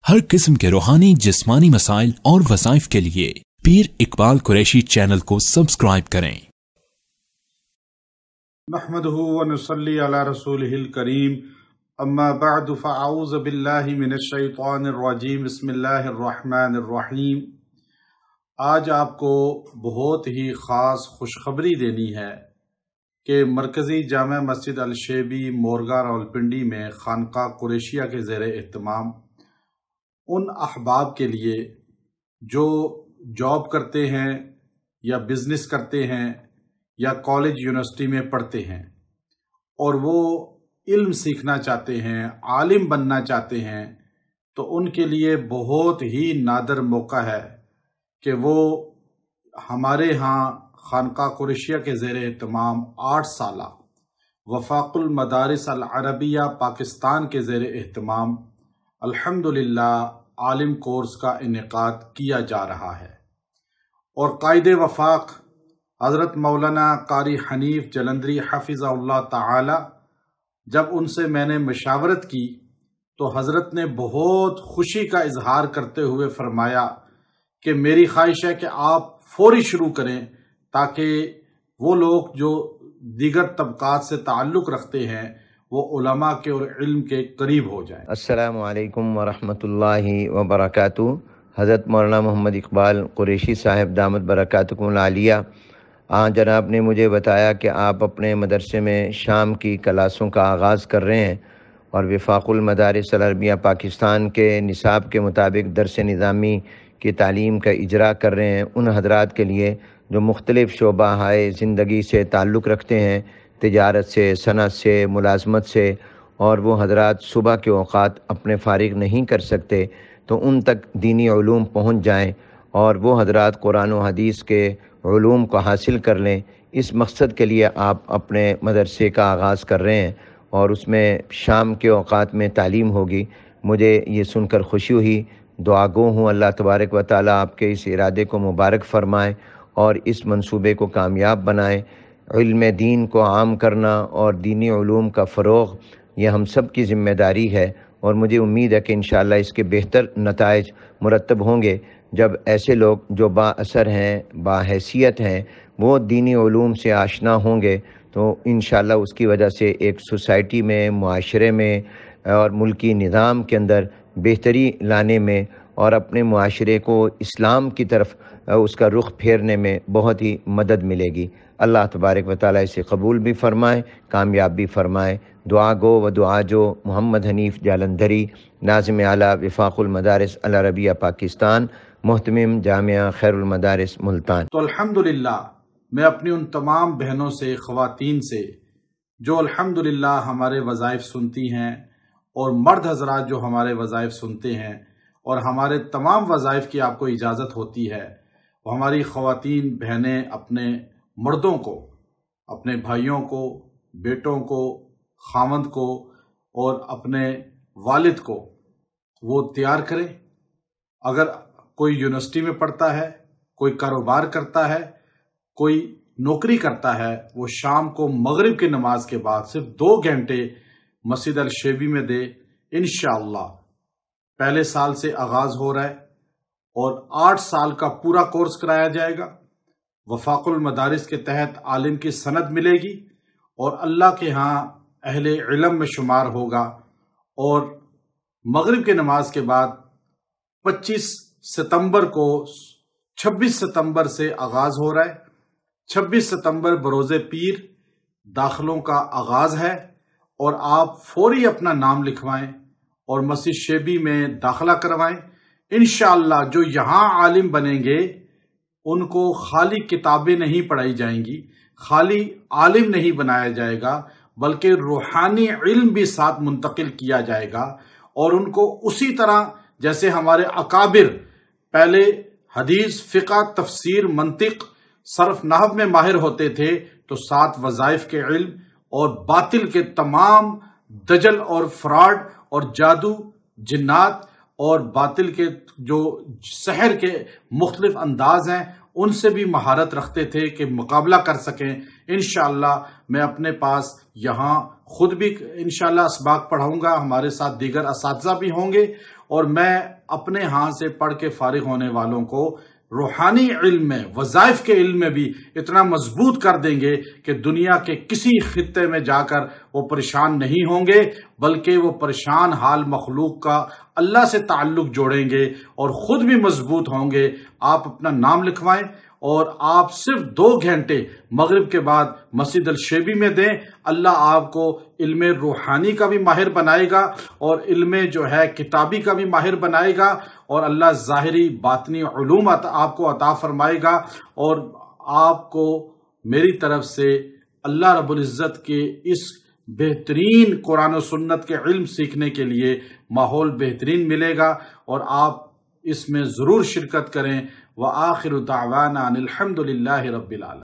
हर किस्म के रूहानी जिस्मानी मसाइल और वज़ाइफ के लिए पीर इकबाल कुरैशी चैनल को सब्सक्राइब करें। नहमदुहु व नुसल्ली अला रसूलिहिल करीम, अम्मा बअदु फ़अऊज़ु बिल्लाहि मिनश शैतानिर रजीम, बिस्मिल्लाहिर रहमानिर रहीम। आज आपको बहुत ही ख़ास खुशखबरी देनी है कि मरकज़ी जामा मस्जिद अल-शेबी मोरगा रावलपिंडी में खानका कुरैशिया के ज़ेर एहतमाम उन अहबाब के लिए जो जॉब करते हैं या बिज़नेस करते हैं या कॉलेज यूनिवर्सिटी में पढ़ते हैं और वो इल्म सीखना चाहते हैं, आलिम बनना चाहते हैं, तो उनके लिए बहुत ही नादर मौका है कि वो हमारे यहाँ खानका कुरैशिया के ज़ेर एहतमाम 8 साला वफ़ाक़ुल मदारिस अल अरबिया पाकिस्तान के ज़ेर एहतमाम अल्हम्दुलिल्लाह आलिम कोर्स का इनेकाद किया जा रहा है। और कायदे वफाक हज़रत मौलाना कारी हनीफ जलंधरी हफ़िज़हुल्लाह ताला, जब उनसे मैंने मशावरत की तो हज़रत ने बहुत खुशी का इजहार करते हुए फरमाया कि मेरी ख्वाहिश है कि आप फौरी शुरू करें ताकि वो लोग जो दीगर तबकात से ताल्लुक़ रखते हैं वो उलमा के और इल्म के करीब हो जाए। अस्सलामु अलैकुम व रहमतुल्लाहि व बरकातुहू। हज़रत मौलाना मोहम्मद इकबाल कुरैशी साहब दामत बरकातुहुमुल आलिया जनाब ने मुझे बताया कि आप अपने मदरसे में शाम की क्लासों का आगाज़ कर रहे हैं और वफ़ाक़ुल मदारिस अल अरबिया पाकिस्तान के निसाब के मुताबिक दरस निज़ामी की तालीम का इजरा कर रहे हैं। उन हजरात के लिए जो मुख्तलिफ़ शोबा हाय ज़िंदगी से ताल्लुक़ रखते हैं, तिजारत से, सनत से, मुलाज़मत से, और वो हजरात सुबह के औक़ात अपने फ़ारिग नहीं कर सकते, तो उन तक दीनी उलूम पहुँच जाएं और वो हजरात कुरान व हदीस के उलूम को हासिल कर लें। इस मकसद के लिए आप अपने मदरसे का आगाज़ कर रहे हैं और उसमें शाम के औक़ात में तालीम होगी। मुझे ये सुनकर खुशी हुई। दुआगो हूँ अल्लाह तबारक व तआला आपके इस इरादे को मुबारक फ़रमाए और इस मंसूबे को कामयाब बनाए। इल्म दीन को आम करना और दीनी उलूम का फ़रोग़ ये हम सब की ज़िम्मेदारी है और मुझे उम्मीद है कि इंशाअल्लाह इसके बेहतर नताइज मुरतब होंगे जब ऐसे लोग जो बाअसर हैं, बाहैसियत हैं, वो दीनी उलूम से आशना होंगे, तो इंशाअल्लाह उसकी वजह से एक सोसाइटी में, मुआशरे में और मुल्की निज़ाम के अंदर बेहतरी लाने में और अपने मुआशरे को इस्लाम की तरफ उसका रुख फेरने में बहुत ही मदद मिलेगी। अल्लाह तबारक व तआला इसे कबूल भी फ़रमाए, कामयाब भी फ़रमाए। दुआ गो व दुआ जो मोहम्मद हनीफ जालंधरी, नाज़िम आला वफ़ाक़ुल मदारिस अल अरबिया पाकिस्तान, मुहतमिम जामिया खैरुल मदारिस मुल्तान। तो अल्हम्दुलिल्लाह मैं अपनी उन तमाम बहनों से, ख़वातीन से जो अल्हम्दुलिल्लाह हमारे वज़ाइफ सुनती हैं और मर्द हज़रात जो हमारे वज़ाइफ सुनते हैं और हमारे तमाम वज़ाइफ की आपको इजाज़त होती है, वो हमारी ख़वातीन बहनें अपने मर्दों को, अपने भाइयों को, बेटों को, खामद को और अपने वालिद को वो तैयार करें। अगर कोई यूनिवर्सिटी में पढ़ता है, कोई कारोबार करता है, कोई नौकरी करता है, वो शाम को मगरिब की नमाज के बाद सिर्फ 2 घंटे मस्जिद अल-शेबी में दे। इंशाअल्लाह पहले साल से आगाज़ हो रहा है और 8 साल का पूरा कोर्स कराया जाएगा। वफ़ाक़ुल मदारिस के तहत आलिम की सनद मिलेगी और अल्लाह के यहाँ अहले इल्म में शुमार होगा। और मगरिब की नमाज के बाद 25 सितंबर को 26 सितंबर से आगाज़ हो रहा है। 26 सितंबर बरोज़े पीर दाखिलों का आगाज़ है और आप फौरी अपना नाम लिखवाएं और मस्जिद शेबी में दाखिला करवाएं। इंशाअल्लाह जो यहाँ आलिम बनेंगे उनको खाली किताबें नहीं पढ़ाई जाएंगी, खाली आलिम नहीं बनाया जाएगा, बल्कि रूहानी इल्म भी साथ मुंतकिल किया जाएगा। और उनको उसी तरह जैसे हमारे अकाबिर पहले हदीस, फ़िक़ह, तफसीर, मंतिक, सर्फ, नहव में माहिर होते थे, तो साथ वज़ाइफ के इल्म और बातिल के तमाम दजल और फ्रॉड और जादू, जिन्नात और बातिल के जो सहर के मुख्तलिफ अंदाज हैं ان سے بھی مہارت رکھتے تھے کہ مقابلہ کر سکیں. انشاءاللہ میں اپنے پاس یہاں خود بھی انشاءاللہ اسباق پڑھاؤں گا، ہمارے ساتھ دیگر اساتذہ بھی ہوں گے، اور میں اپنے ہاں سے پڑھ کے فارغ ہونے والوں کو روحانی علم میں، وظائف کے علم میں بھی اتنا مضبوط کر دیں گے کہ دنیا کے کسی خطے میں جا کر وہ پریشان نہیں ہوں گے، بلکہ وہ پریشان حال مخلوق کا اللہ سے تعلق جوڑیں گے اور خود بھی مضبوط ہوں گے. آپ اپنا نام لکھوائیں اور آپ صرف 2 گھنٹے مغرب کے بعد مسجد الشیبی میں دیں. اللہ آپ کو علم روحانی کا بھی ماہر بنائے گا اور علم جو ہے کتابی کا بھی ماہر بنائے گا، اور اللہ ظاہری باطنی علوم آپ کو عطا فرمائے گا. اور آپ کو میری طرف سے اللہ رب العزت کے اس بہترین قرآن و سنت کے علم سیکھنے کے لیے ماحول بہترین ملے گا، اور آپ اس میں ضرور شرکت کریں. وآخر دعوانا ان الحمد للہ رب العالمین.